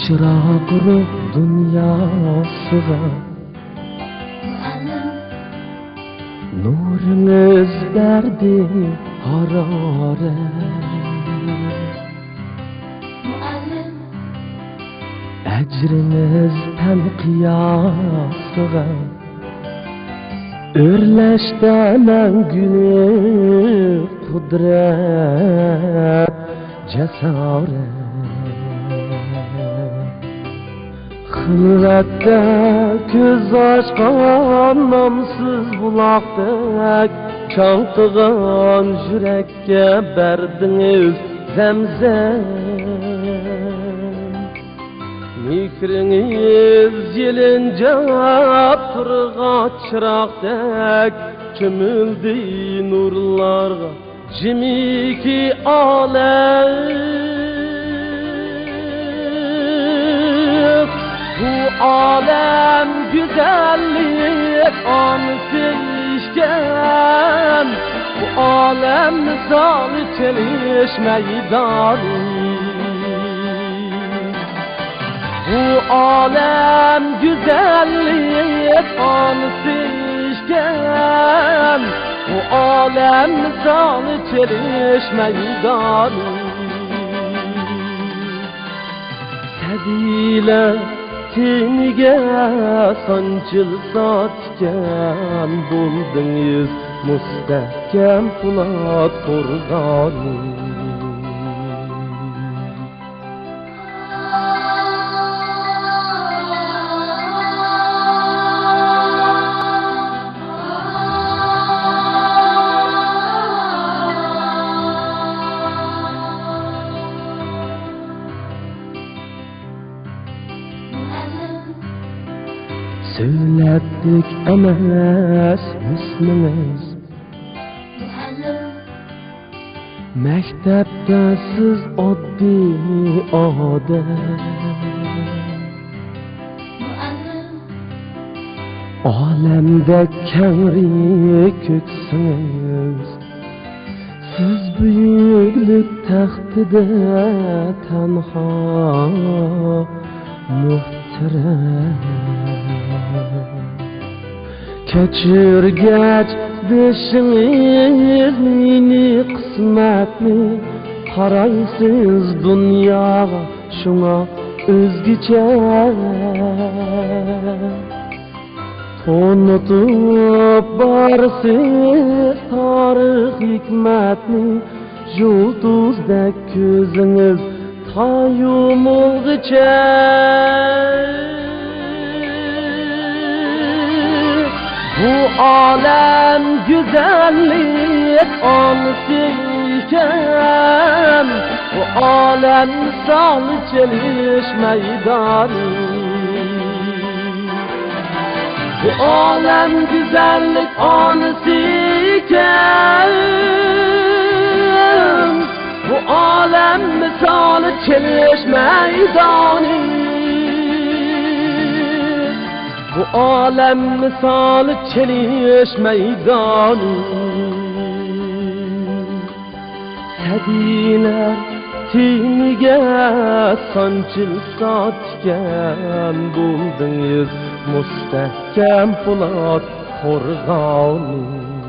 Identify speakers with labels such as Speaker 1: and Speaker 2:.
Speaker 1: çırak ruh dünyasıga nurunuz berdi hararet ecriniz hem kıyasıga örleşte mengülü kudret cesaret Hılvette göz açkan namsız bulakdek çaltıgan yürekke berdiniz zemzem Mikriniz yelince turga çıraqdek çömüldü nurlarga jimiki alem Bu alem güzellik anısışken Bu alem misali çeliş meydanı Bu alem güzellik anısışken Bu alem misali çeliş meydanı Seviler Teniga sancıl satken buldunuz mustahkem Polat qurg'oni Söylettik emas isminiz Mektepte siz oddiy odam Alemde kengri köksünüz Siz büyüklük taxtida tenha muhterem Keçirgeç dişiniz mini kısmetni Qaraysız dunyaga şuna özgüçe Tonutup barsız tarix hikmetni Yulduzdek közünüz ta yumulgıça Bu alem güzellik anısıyken Bu alem misali çeliş meydanı Bu alem güzellik anısıyken Bu alem misali çeliş meydanı Bu alem misali çeliş meydanı Sediler tiniga sancıl satken buldunuz mustahkem Polat qurg'oni